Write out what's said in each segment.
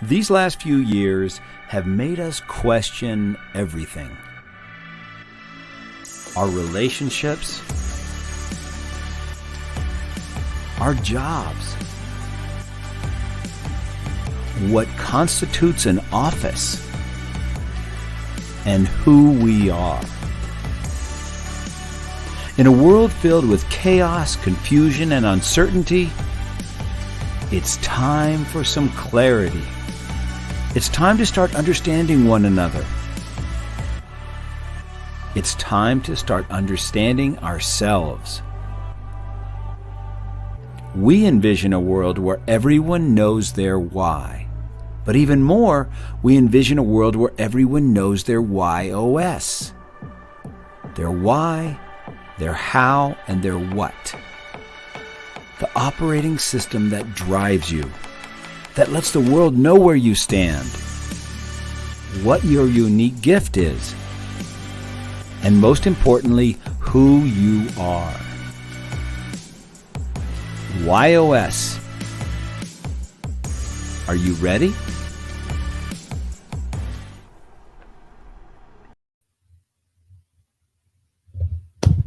These last few years have made us question everything. Our relationships, our jobs, what constitutes an office, and who we are. In a world filled with chaos, confusion, and uncertainty, it's time for some clarity. It's time to start understanding one another. It's time to start understanding ourselves. We envision a world where everyone knows their why. But even more, we envision a world where everyone knows their YOS. Their why, their how, and their what. The operating system that drives you, that lets the world know where you stand, what your unique gift is, and most importantly, who you are. YOS. Are you ready?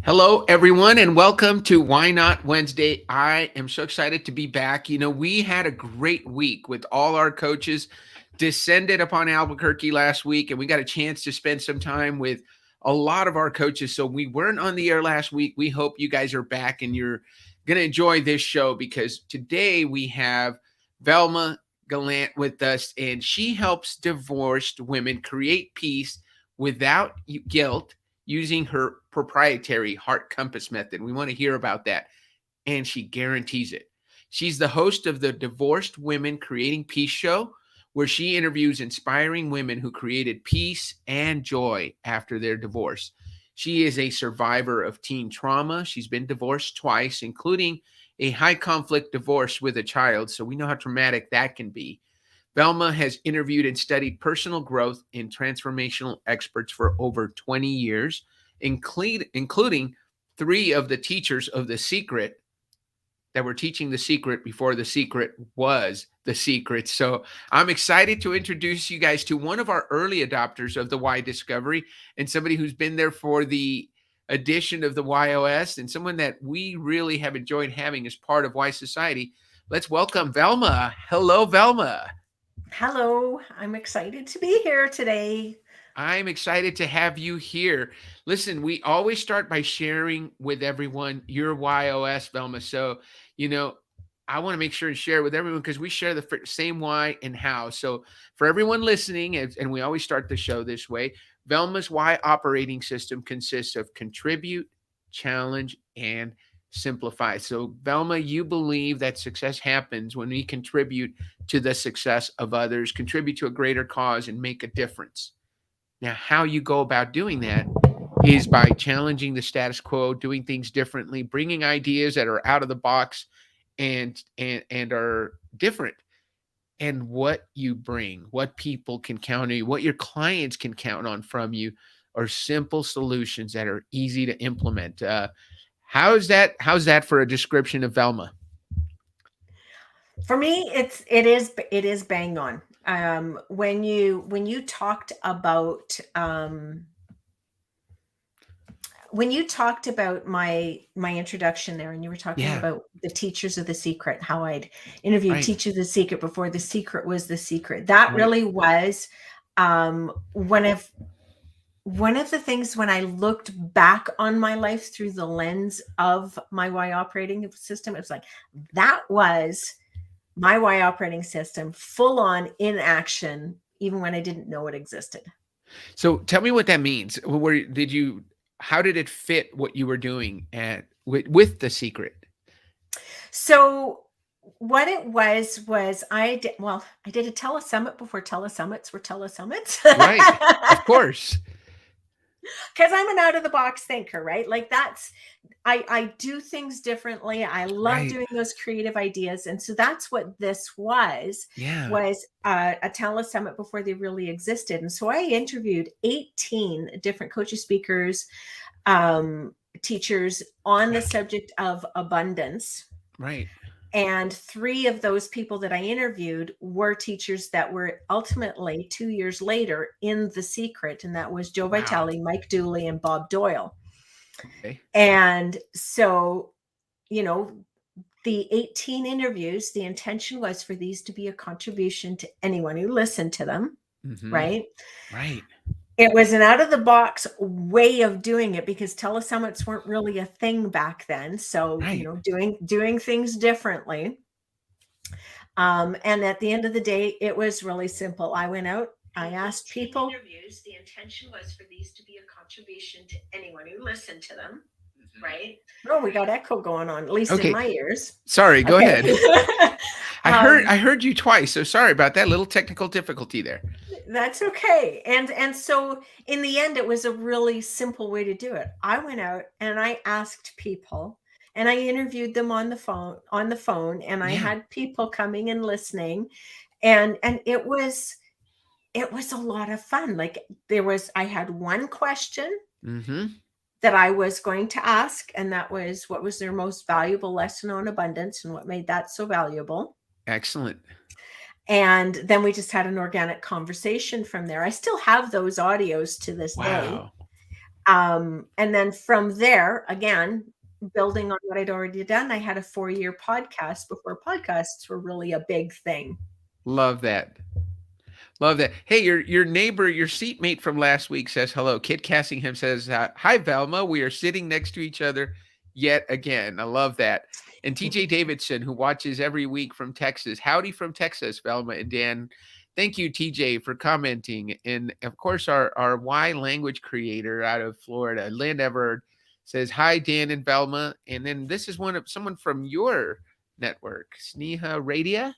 Hello, everyone, and welcome to Why Not Wednesday. I am so excited to be back. You know, we had a great week with all our coaches descended upon Albuquerque last week, and we got a chance to spend some time with a lot of our coaches. So we weren't on the air last week. We hope you guys are back and you're going to enjoy this show, because today we have Velma Gallant with us, and she helps divorced women create peace without guilt using her proprietary heart compass method. We want to hear about that. And she guarantees it. She's the host of the Divorced Women Creating Peace show, where she interviews inspiring women who created peace and joy after their divorce. She is a survivor of teen trauma. She's been divorced twice, including a high conflict divorce with a child. So we know how traumatic that can be. Velma has interviewed and studied personal growth and transformational experts for over 20 years, including three of the teachers of The Secret that were teaching The Secret before The Secret was The Secret. So I'm excited to introduce you guys to one of our early adopters of the Y Discovery, and somebody who's been there for the addition of the YOS, and someone that we really have enjoyed having as part of Y Society. Let's welcome Velma. Hello, Velma. Hello, I'm excited to be here today. I'm excited to have you here. Listen, we always start by sharing with everyone your YOS, Velma. So, you know, I want to make sure and share with everyone, because we share the same why and how. So, for everyone listening, and we always start the show this way, Velma's Y operating system consists of contribute, challenge, and simplify. So, Velma, you believe that success happens when we contribute to the success of others, contribute to a greater cause, and make a difference. Now, how you go about doing that is by challenging the status quo, doing things differently, bringing ideas that are out of the box and are different. And what you bring, what people can count on you, what your clients can count on from you, are simple solutions that are easy to implement. How's that for a description of Velma? For me, it is bang on. When you talked about my introduction there, and you were talking Yeah, about the teachers of The Secret, how I'd interviewed right, teachers of The Secret before The Secret was The Secret. That right. really was um, one of one of the things when I looked back on my life through the lens of my Y operating system. It was like that was my Y operating system full on in action, even when I didn't know it existed. So tell me what that means. How did it fit what you were doing with The Secret? So what it was I did a telesummit before telesummits were telesummits. Right. Of course. Because I'm an out of the box thinker, right? Like I do things differently. I love Right. doing those creative ideas. And so that's what this Yeah. was a telesummit before they really existed. And so I interviewed 18 different coaches, speakers, teachers on the Right. subject of abundance. Right. And 3 of those people that I interviewed were teachers that were ultimately 2 years later in The Secret, and that was Joe Wow. Vitale, Mike Dooley, and Bob Doyle. Okay. And so, you know, the 18 interviews, the intention was for these to be a contribution to anyone who listened to them, right? Right. It was an out of the box way of doing it because telesummits weren't really a thing back then. So, Right. you know, doing things differently. And at the end of the day, it was really simple. I went out, I asked people. Interviews, the intention was for these to be a contribution to anyone who listened to them, right? Oh, we got echo going on, at least in my ears. Sorry, go ahead. I I heard you twice, so sorry about that little technical difficulty there. That's okay. And so in the end, it was a really simple way to do it. I went out and I asked people, and I interviewed them on the phone, and I had people coming and listening, and it was a lot of fun. Like I had one question that I was going to ask, and that was, what was their most valuable lesson on abundance and what made that so valuable? Excellent. And then we just had an organic conversation from there. I still have those audios to this day. And then from there, again, building on what I'd already done, I had a 4-year podcast before podcasts were really a big thing. Love that. Love that. Hey, your neighbor, your seatmate from last week says hello. Kit Cassingham says, hi, Velma. We are sitting next to each other yet again. I love that. And TJ Davidson, who watches every week from Texas. Howdy from Texas, Velma and Dan. Thank you, TJ, for commenting. And of course, our Y language creator out of Florida, Lynn Everard, says, hi, Dan and Velma. And then this is someone from your network, Sneha Radia.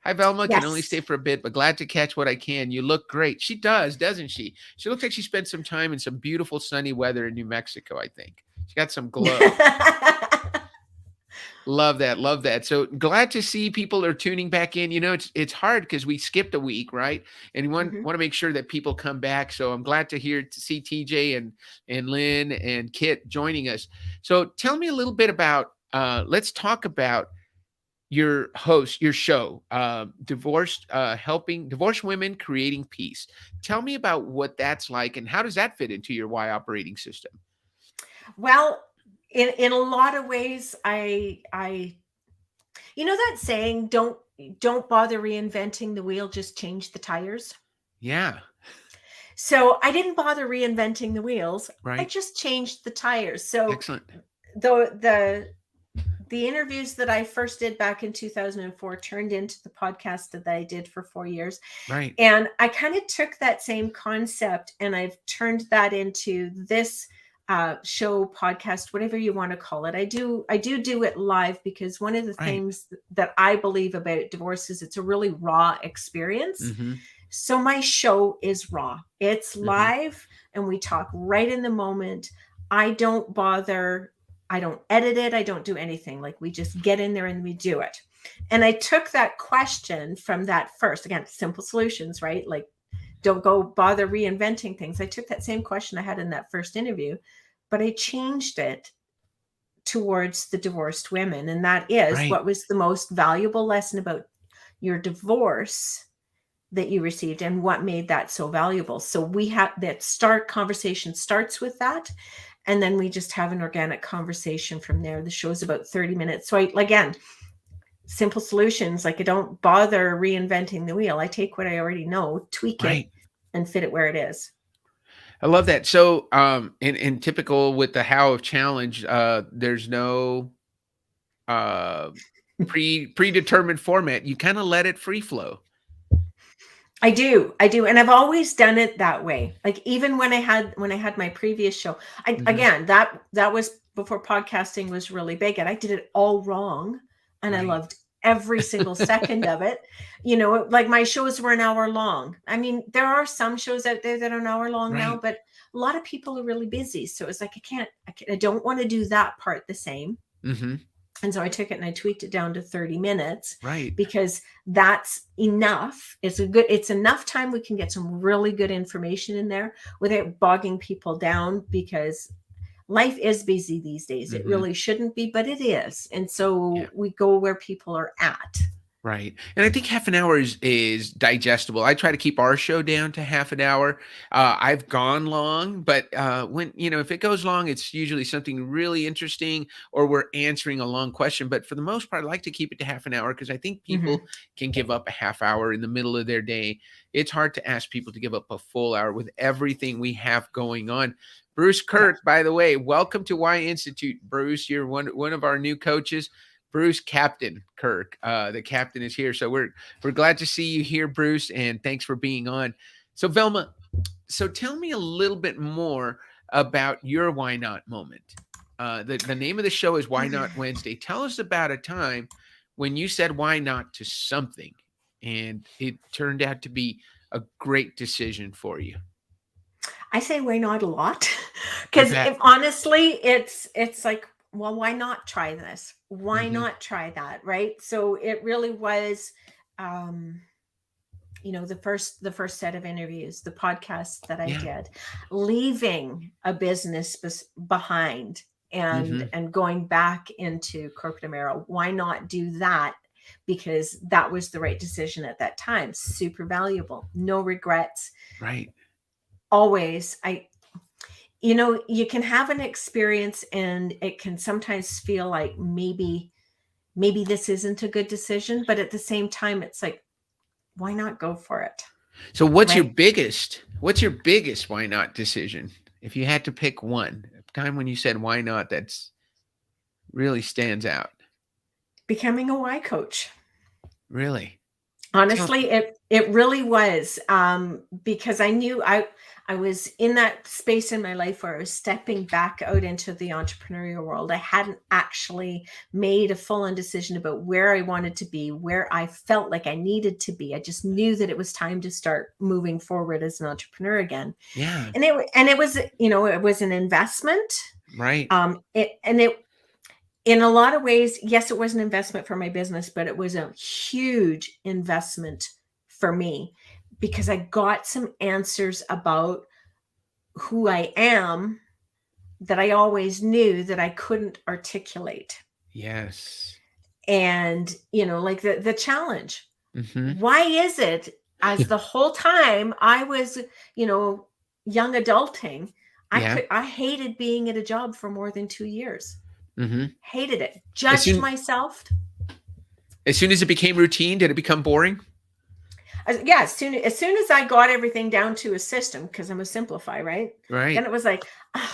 Hi, Velma. Yes. Can only stay for a bit, but glad to catch what I can. You look great. She does, doesn't she? She looks like she spent some time in some beautiful sunny weather in New Mexico, I think. She got some glow. Love that. Love that. So glad to see people are tuning back in. You know, it's hard because we skipped a week, right? And we want to make sure that people come back. So I'm glad to see TJ and Lynn and Kit joining us. So tell me a little bit about, let's talk about your show, helping divorced women creating peace. Tell me about what that's like and how does that fit into your Y operating system? Well, in a lot of ways, I you know that saying, don't bother reinventing the wheel, just change the tires. Yeah. So I didn't bother reinventing the wheels. Right. I just changed the tires. So excellent. The interviews that I first did back in 2004 turned into the podcast that I did for 4 years. Right. And I kind of took that same concept and I've turned that into this show, podcast, whatever you want to call it. I do it live because one of the things that I believe about divorce is it's a really raw experience. So my show is raw. It's live and we talk right in the moment. I don't bother. I don't edit it. I don't do anything. Like we just get in there and we do it. And I took that question from that first, again, simple solutions, right? Like don't go bother reinventing things. I took that same question I had in that first interview, but I changed it towards the divorced women. And that is what was the most valuable lesson about your divorce that you received and what made that so valuable. So we have that conversation starts with that. And then we just have an organic conversation from there. The show's about 30 minutes. So again, simple solutions. Like I don't bother reinventing the wheel. I take what I already know, tweak it and fit it where it is. I love that. So, in typical with the How of Challenge, there's no predetermined format. You kind of let it free flow. I do. And I've always done it that way. Like even when I had my previous show, again, that was before podcasting was really big and I did it all wrong. And I loved every single second of it. You know, like my shows were an hour long. I mean, there are some shows out there that are an hour long now, but a lot of people are really busy. So it's like, I don't want to do that part the same. And so I took it and I tweaked it down to 30 minutes, because that's enough. It's enough time. We can get some really good information in there without bogging people down, because life is busy these days. It really shouldn't be, but it is. And so we go where people are at. Right. And I think half an hour is digestible. I try to keep our show down to half an hour. I've gone long, but when, if it goes long, it's usually something really interesting or we're answering a long question. But for the most part, I like to keep it to half an hour because I think people can give up a half hour in the middle of their day. It's hard to ask people to give up a full hour with everything we have going on. Bruce Kirk, by the way, welcome to Y Institute, Bruce. You're one of our new coaches. Bruce, Captain Kirk, the captain is here. So we're glad to see you here, Bruce, and thanks for being on. So Velma, so tell me a little bit more about your Why Not moment. The name of the show is Why Not Wednesday. Tell us about a time when you said why not to something and it turned out to be a great decision for you. I say why not a lot because honestly, it's like, well, why not try this? Why not try that? Right. So it really was, the first set of interviews, the podcast that I did, leaving a business behind and going back into corporate America. Why not do that? Because that was the right decision at that time. Super valuable. No regrets. Right. Always. You can have an experience and it can sometimes feel like maybe this isn't a good decision, but at the same time, it's like, why not go for it? So what's your biggest why not decision? If you had to pick one, a time when you said why not, that's really stands out. Becoming a why coach. Really? Honestly, it really was, because I knew I was in that space in my life where I was stepping back out into the entrepreneurial world. I hadn't actually made a full-on decision about where I wanted to be, where I felt like I needed to be. I just knew that it was time to start moving forward as an entrepreneur again. Yeah. And it was, it was an investment. Right. In a lot of ways, yes, it was an investment for my business, but it was a huge investment for me because I got some answers about who I am that I always knew that I couldn't articulate. Yes. And, like the challenge. Why is it as the whole time I was, young adulting, I hated being at a job for more than 2 years. Hated it. Judged myself. As soon as it became routine, did it become boring? Yeah, as soon as I got everything down to a system, because I'm a simplify, right? Right. And it was like, I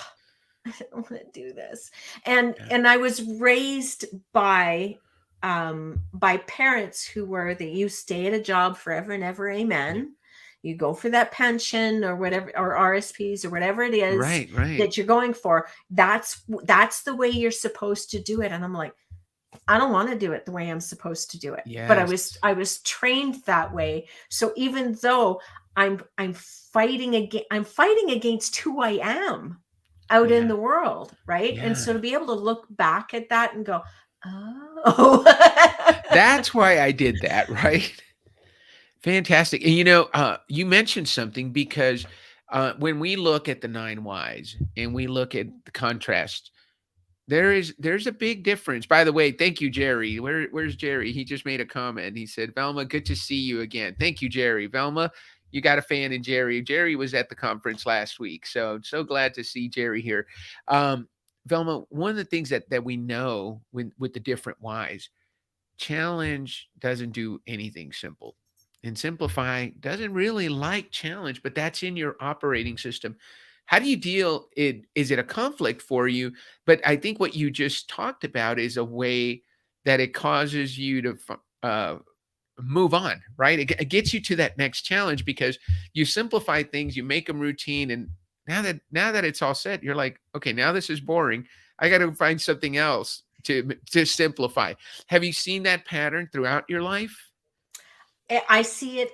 don't want to do this. And I was raised by parents who were that you stay at a job forever and ever, amen. You go for that pension or whatever, or RSPs or whatever it is that you're going for. That's the way you're supposed to do it. And I'm like, I don't want to do it the way I'm supposed to do it. Yes. But I was trained that way. So even though I'm fighting against who I am out in the world, right? Yeah. And so to be able to look back at that and go, oh, that's why I did that, right? Fantastic. And you mentioned something because when we look at the 9 whys and we look at the contrast, there's a big difference. By the way, thank you, Jerry. Where's Jerry? He just made a comment. He said, Velma, good to see you again. Thank you, Jerry. Velma, you got a fan in Jerry. Jerry was at the conference last week. So I'm so glad to see Jerry here. Velma, one of the things that we know with the different whys, challenge doesn't do anything simple. And Simplify doesn't really like challenge, but that's in your operating system. How do you deal it? Is it a conflict for you? But I think what you just talked about is a way that it causes you to move on, right? It gets you to that next challenge because you simplify things, you make them routine. And now that it's all set, you're like, okay, now this is boring. I got to find something else to simplify. Have you seen that pattern throughout your life? I see it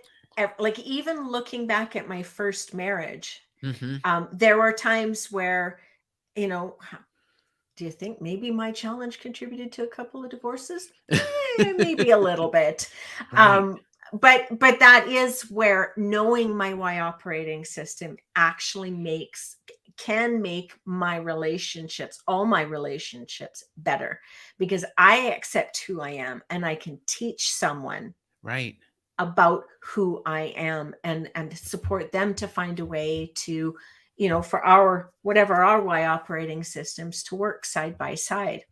like even looking back at my first marriage. There were times where, do you think maybe my challenge contributed to a couple of divorces? Maybe a little bit. Right. But that is where knowing my why operating system actually can make my relationships, all my relationships, better, because I accept who I am and I can teach someone Right. about who I am, and support them to find a way to, for our whatever our Y operating systems to work side by side.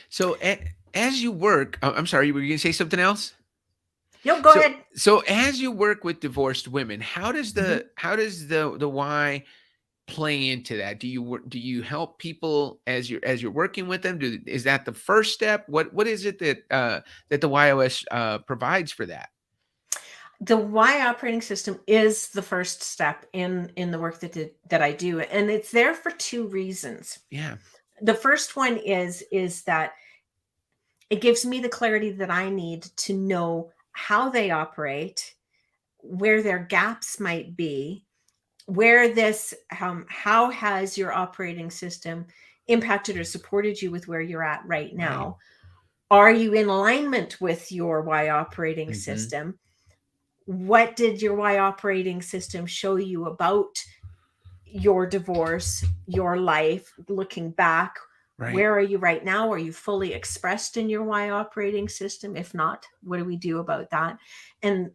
So as you work, oh, I'm sorry, were you going to say something else? Yo, go So ahead. so as you work with divorced women, Mhm. how does the why play into that? Do you help people as you're working with them? Is that the first step? What is it that the YOS provides for that? The Y operating system is the first step in the work that I do, and it's there for two reasons. Yeah. The first one is that it gives me the clarity that I need to know how they operate, where their gaps might be, where this how has your operating system impacted or supported you with where you're at right Right. now. Are you in alignment with your Y operating Hmm. system? What did your Y operating system show you about your divorce, your life, looking back? Right. Where are you right now? Are you fully expressed in your Y operating system? If not, what do we do about that? And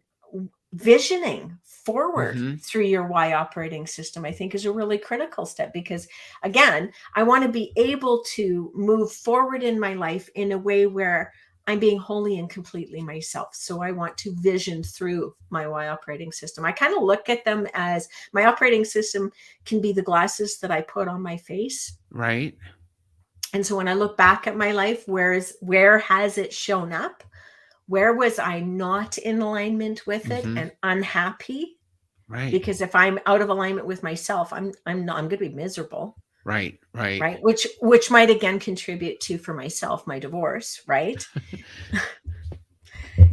visioning forward Hmm. through your Y operating system, I think, is a really critical step, because again, I want to be able to move forward in my life in a way where I'm being wholly and completely myself. So I want to vision through my Y operating system. I kind of look at them as my operating system can be the glasses that I put on my face. Right. And so when I look back at my life, where has it shown up? Where was I not in alignment with it Hmm. and unhappy? Right. Because if I'm out of alignment with myself, I'm going to be miserable, Right. Right. right? Which might again contribute to, for myself, my divorce, right?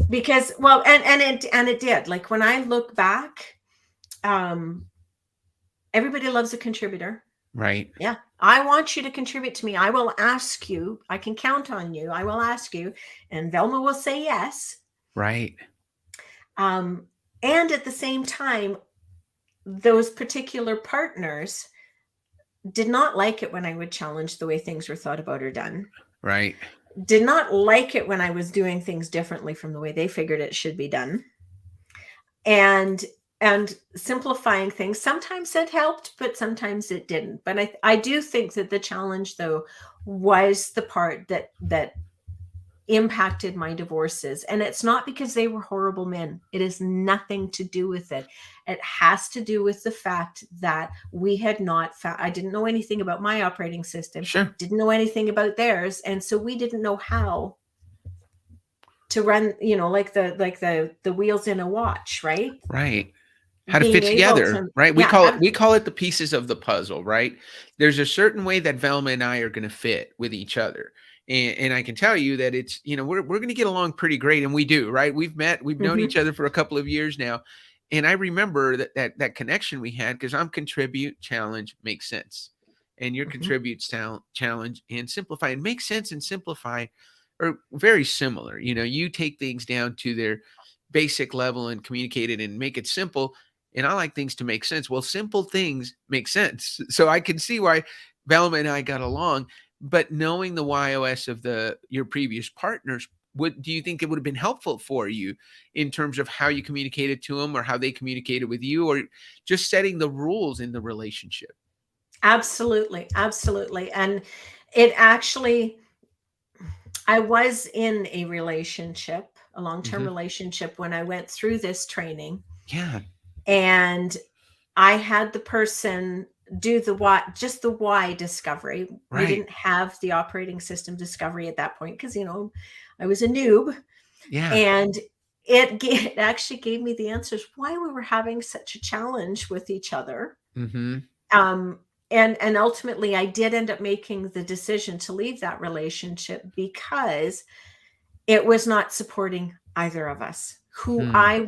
Because, well, and it did. Like when I look back, um, everybody loves a contributor. Right. Yeah, I want you to contribute to me. I will ask you. I can count on you. I will ask you, and Velma will say yes. Right. Um, and at the same time, those particular partners did not like it when I would challenge the way things were thought about or done. Right. Did not like it when I was doing things differently from the way they figured it should be done. And simplifying things, sometimes it helped, but sometimes it didn't. But I do think that the challenge, though, was the part that impacted my divorces. And it's not because they were horrible men. It has nothing to do with it. It has to do with the fact that we had not found, I didn't know anything about my operating system, Sure. didn't know anything about theirs. And so we didn't know how to run, like the wheels in a watch, right? Right. How to fit Being able together, to, right? yeah, We call it the pieces of the puzzle, right? There's a certain way that Velma and I are going to fit with each other. And I can tell you that it's, we're going to get along pretty great. And we do, right? We've known mhm, each other for a couple of years now. And I remember that connection we had, because I'm contribute, challenge, make sense. And your mhm. contribute, challenge, and simplify. And make sense and simplify are very similar. You take things down to their basic level and communicate it and make it simple, and I like things to make sense. Well, simple things make sense. So I can see why Velma and I got along. But knowing the YOS of your previous partners, do you think it would have been helpful for you in terms of how you communicated to them, or how they communicated with you, or just setting the rules in the relationship? Absolutely, absolutely. And it actually, I was in a relationship, a long-term Hmm. relationship, when I went through this training, Yeah. and I had the person do the why, just the why discovery. We Right. didn't have the operating system discovery at that point, because I was a noob, Yeah. and it actually gave me the answers why we were having such a challenge with each other. Hmm. um and ultimately I did end up making the decision to leave that relationship, because it was not supporting either of us. Who Hmm. I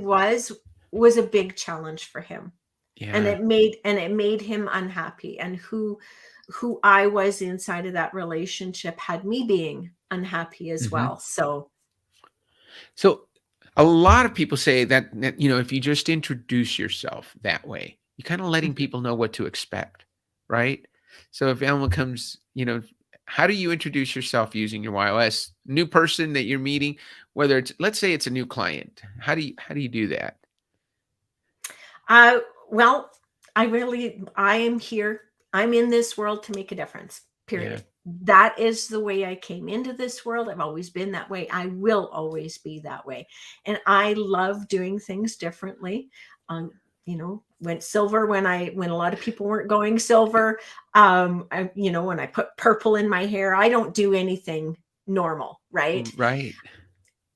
was a big challenge for him, and Yeah. it made him unhappy, and who I was inside of that relationship had me being unhappy as Hmm. well. So So a lot of people say that if you just introduce yourself that way, you're kind of letting people know what to expect, right? So if Velma comes, how do you introduce yourself using your YOS? New person that you're meeting, whether it's, let's say it's a new client. How do you do that? Uh, well, I am here. I'm in this world to make a difference, Yeah. period. That is the way I came into this world. I've always been that way. I will always be that way. And I love doing things differently. Went silver when a lot of people weren't going silver. When I put purple in my hair, I don't do anything normal, right? Right.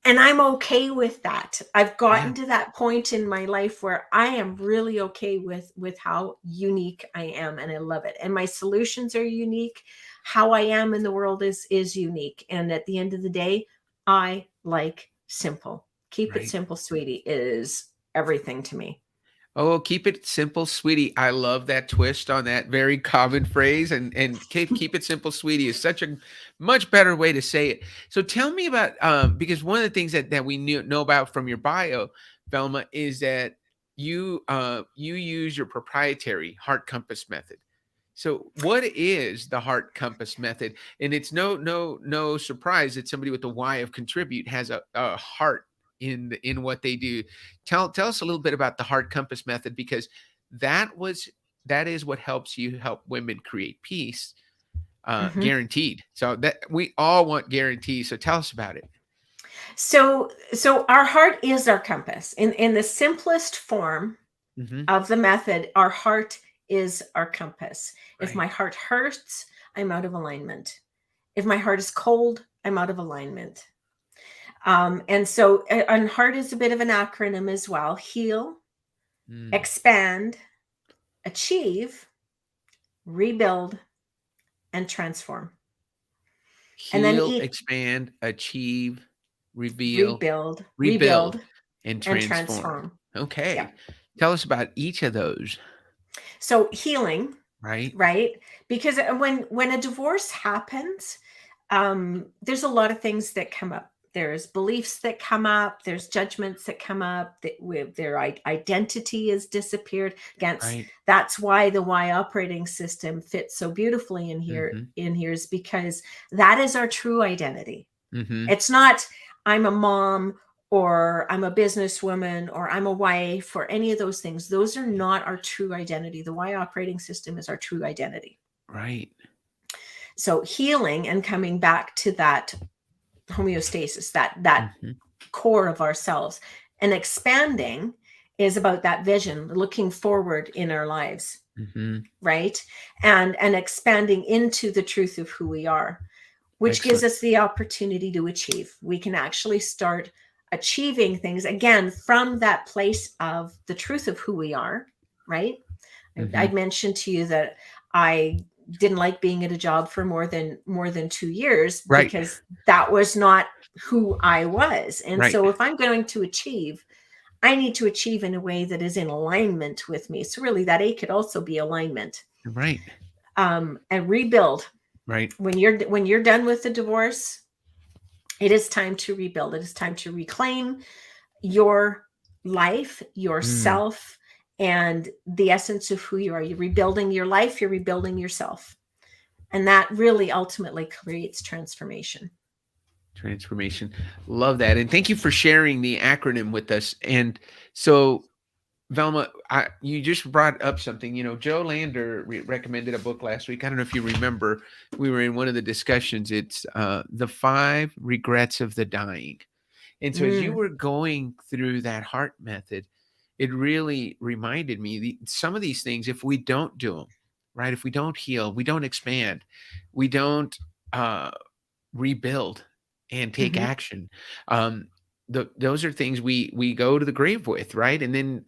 And I'm okay with that. I've gotten Yeah. to that point in my life where I am really okay with how unique I am, and I love it. And my solutions are unique. How I am in the world is unique. And at the end of the day, I like simple. Keep it Right. simple, sweetie, is everything to me. Oh, keep it simple, sweetie. I love that twist on that very common phrase. And keep it simple, sweetie is such a much better way to say it. So tell me about because one of the things that we know about from your bio, Velma, is that you use your proprietary heart compass method. So what is the heart compass method? And it's no surprise that somebody with the Y of contribute has a heart in what they do. Tell us a little bit about the heart compass method, because that is what helps you help women create peace, Mhm. guaranteed. So that we all want guarantees. So tell us about it. So our heart is our compass. In the simplest form Hmm. of the method, our heart is our compass. If Right. my heart hurts, I'm out of alignment. If my heart is cold, I'm out of alignment. And heart is a bit of an acronym as well: heal, Mm. expand, achieve, rebuild, and transform. And then Heal, expand, achieve, reveal, rebuild, rebuild, and and transform. transform. Yeah. Okay. Tell us about each of those. So healing, Right. right? Because when a divorce happens, there's a lot of things that come up. There's beliefs that come up. There's judgments that come up. That with their identity has disappeared. Against Right. That's why the Y operating system fits so beautifully in here. Mhm. In here is because that is our true identity. Mhm. It's not I'm a mom or I'm a businesswoman or I'm a wife or any of those things. Those are not our true identity. The Y operating system is our true identity. Right. So healing and coming back to that homeostasis, that Mhm. core of ourselves, and expanding is about that vision, looking forward in our lives, Mhm. right? And expanding into the truth of who we are, which gives Excellent. us the opportunity to achieve. We can actually start achieving things again from that place of the truth of who we are, right? I'd Mhm. mentioned to you that I didn't like being at a job for more than 2 years Right. because that was not who I was. And Right. so if I'm going to achieve, I need to achieve in a way that is in alignment with me. So really that A could also be alignment. Right. And rebuild. Right. When you're done with the divorce, it is time to rebuild. It is time to reclaim your life, Mm. yourself, and the essence of who you are. You're rebuilding your life, you're rebuilding yourself. And that really ultimately creates transformation. Transformation. Love that. And thank you for sharing the acronym with us. And so, Velma, you just brought up something. Joe Lander recommended a book last week. I don't know if you remember. We were in one of the discussions. It's The Five Regrets of the Dying. And so, as you Mm, were going through that heart method, it really reminded me some of these things, if we don't do them, right? If we don't heal, we don't expand, we don't uh, rebuild and take mhm, action. Um, those are things we go to the grave with, right? And then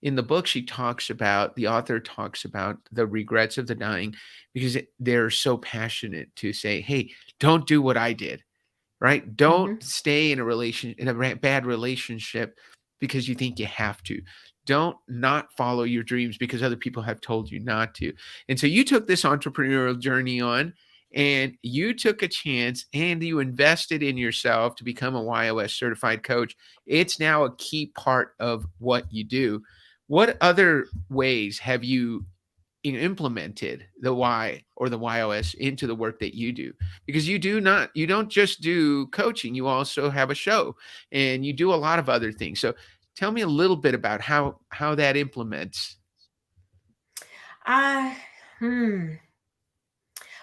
in the book, the author talks about the regrets of the dying, because they're so passionate to say, hey, don't do what I did, right? Don't mhm, stay in a bad relationship because you think you have to. Don't not follow your dreams because other people have told you not to. And so you took this entrepreneurial journey on, and you took a chance and you invested in yourself to become a YOS certified coach. It's now a key part of what you do. What other ways have you implemented the why or the YOS into the work that you do, because you don't just do coaching, you also have a show and you do a lot of other things. So tell me a little bit about how that implements. Uh, hmm.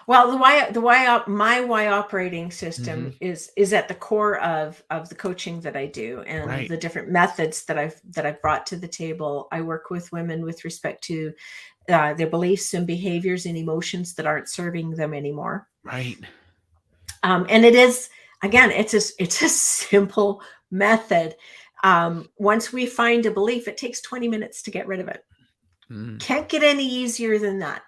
Well, my why operating system Hmm. is at the core of the coaching that I do, and Right. the different methods that I've brought to the table. I work with women with respect to their beliefs and behaviors and emotions that aren't serving them anymore. Right. And it is, again, it's a simple method. Once we find a belief, it takes 20 minutes to get rid of it. Mm. Can't get any easier than that.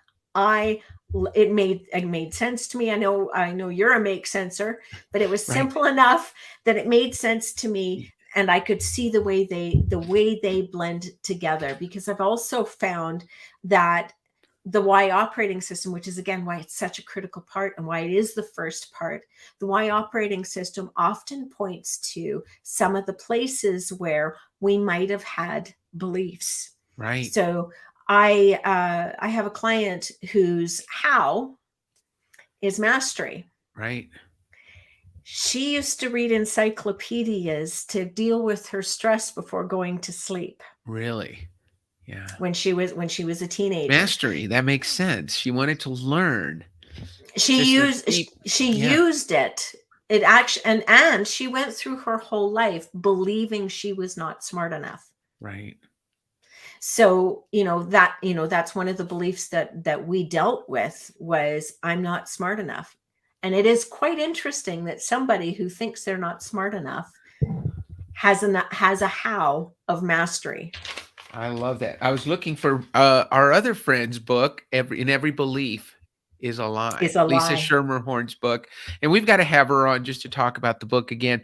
It made sense to me. I know you're a make senser, but it was Right. simple enough that it made sense to me, and I could see the way they blend together, because I've also found that the Y operating system, which is again why it's such a critical part and why it is the first part, the Y operating system often points to some of the places where we might have had beliefs. Right. So I have a client whose how is mastery. Right. She used to read encyclopedias to deal with her stress before going to sleep Really. Yeah. when she was a teenager. Mastery. That makes sense. She wanted to learn. She Just a used deep. she Yeah. used it. It actually, and she went through her whole life believing she was not smart enough. Right. So that's one of the beliefs that we dealt with, was I'm not smart enough. And it is quite interesting that somebody who thinks they're not smart enough has a how of mastery. I love that. I was looking for our other friend's book. Every belief is a lie. Is a Lisa lie. Schermerhorn's book, and we've got to have her on just to talk about the book again.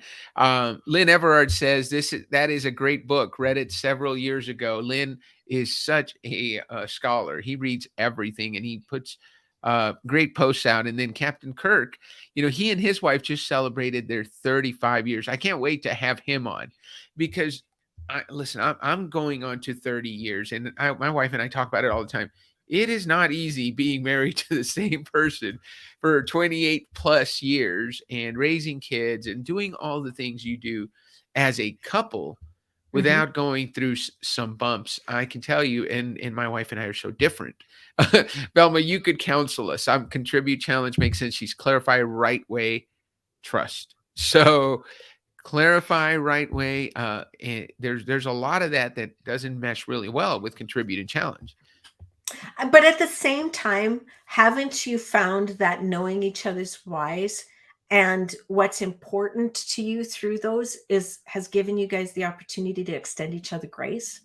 Lynn Everard says that is a great book. Read it several years ago. Lynn is such a scholar. He reads everything, and he puts great posts out. And then Captain Kirk, he and his wife just celebrated their 35 years. I can't wait to have him on, because I'm going on to 30 years, and my wife and I talk about it all the time. It is not easy being married to the same person for 28 plus years and raising kids and doing all the things you do as a couple Mhm. without going through some bumps. I can tell you, and my wife and I are so different. Velma, you could counsel us. Contribute, challenge, make sense. She's clarify, right way, trust. So clarify, right way. And there's a lot of that doesn't mesh really well with contribute and challenge. But at the same time, haven't you found that knowing each other's whys and what's important to you through those has given you guys the opportunity to extend each other grace?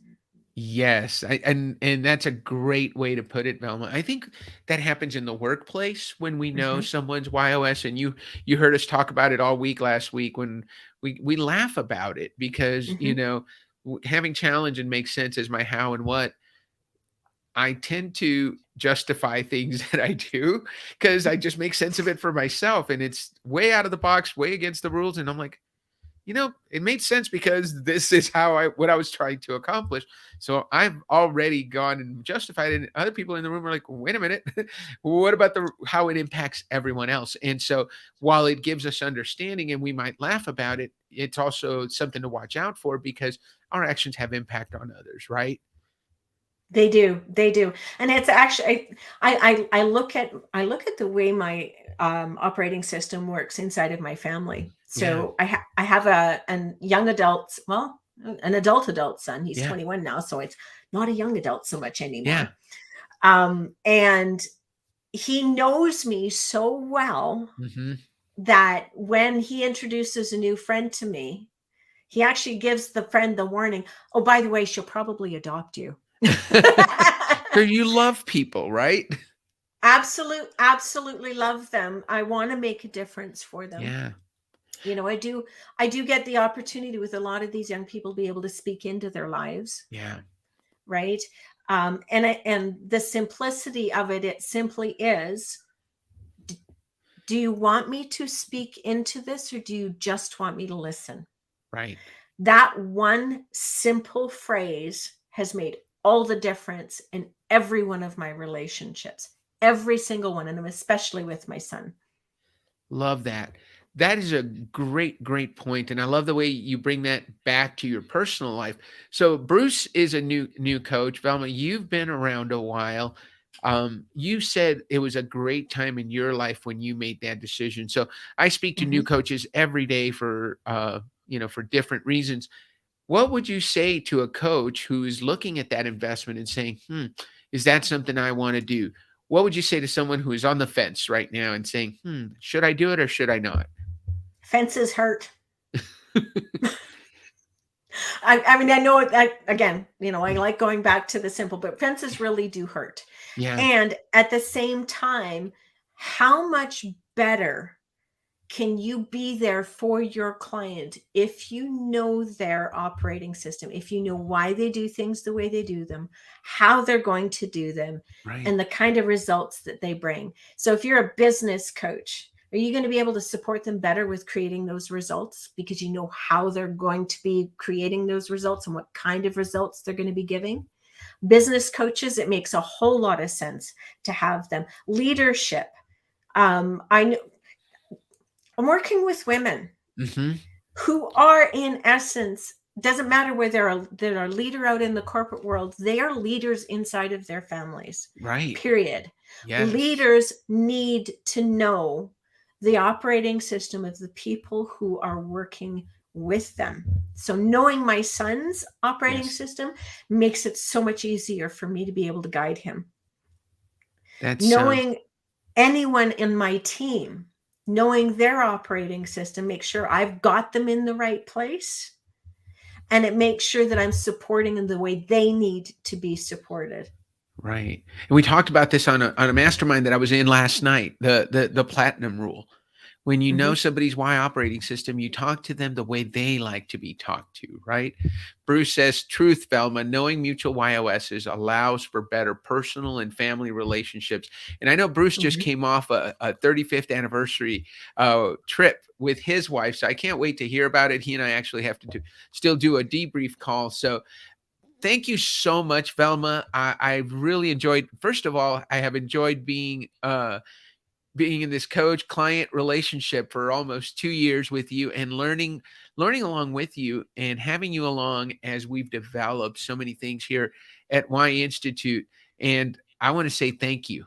Yes, and that's a great way to put it, Velma. I think that happens in the workplace when we know Mhm. someone's YOS, and you heard us talk about it all week last week when we laugh about it, because Mhm. having challenge and make sense is my how and what. I tend to justify things that I do because I just make sense of it for myself, and it's way out of the box, way against the rules, and I'm like, it made sense because this is what I was trying to accomplish. So I've already gone and justified it. And other people in the room are like, wait a minute, what about how it impacts everyone else? And so while it gives us understanding and we might laugh about it, it's also something to watch out for, because our actions have impact on others, right? They do. They do. And it's actually, I look at the way my operating system works inside of my family. Yeah. So I have an young adult, well, an adult son. He's Yeah. 21 now, so it's not a young adult so much Yeah. anymore. And he knows me so well Hmm. that when he introduces a new friend to me, he actually gives the friend the warning, oh, by the way, she'll probably adopt you. So you love people, right? Absolutely love them. I want to make a difference for them. Yeah. I do get the opportunity with a lot of these young people to be able to speak into their lives, Yeah. right? And the simplicity of it simply is, do you want me to speak into this, or do you just want me to listen? Right. That one simple phrase has made all the difference in every one of my relationships, every single one, and especially with my son. Love that. That is a great, great point, and I love the way you bring that back to your personal life. So Bruce is a new coach. Velma, you've been around a while. You said it was a great time in your life when you made that decision. So I speak to new Mhm. coaches every day for for different reasons. What would you say to a coach who is looking at that investment and saying, is that something I want to do? What would you say to someone who is on the fence right now and saying, should I do it or should I not? Fences hurt. I mean, I know it, again, I like going back to the simple, but fences really do hurt. Yeah, And at the same time, how much better can you be there for your client if you know their operating system, if you know why they do things the way they do them, how they're going to do them, right. and the kind of results that they bring? So if you're a business coach, are you going to be able to support them better with creating those results because you know how they're going to be creating those results and what kind of results they're going to be giving? Business coaches, it makes a whole lot of sense to have them. Leadership. I know I'm working with women Hmm. who are, in essence, doesn't matter where they're a leader out in the corporate world, they are leaders inside of their families, Right. period. Yes. Leaders need to know the operating system of the people who are working with them. So knowing my son's operating Yes. system makes it so much easier for me to be able to guide him. That sounds Knowing anyone in my team, knowing their operating system, make sure I've got them in the right place, and it makes sure that I'm supporting them the way they need to be supported. right. And we talked about this on a mastermind that I was in last night, the platinum rule. When you know Mhm. somebody's Y operating system, you talk to them the way they like to be talked to, right? Bruce says, truth, Velma, knowing mutual YOSs allows for better personal and family relationships. And I know Bruce just Mhm. came off a 35th anniversary trip with his wife. So I can't wait to hear about it. He and I actually have to still do a debrief call. So thank you so much, Velma. I've really enjoyed, first of all, I have enjoyed being in this coach client relationship for almost 2 years with you and learning along with you and having you along as we've developed so many things here at Y Institute. And I want to say thank you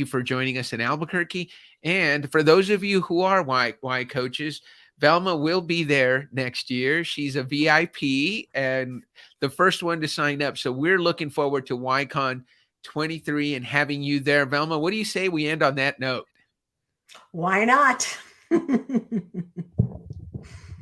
for joining us in Albuquerque. And for those of you who are Y coaches, Velma will be there next year. She's a VIP and the first one to sign up, so we're looking forward to YCon 23 and having you there. Velma, what do you say we end on that note? Why not?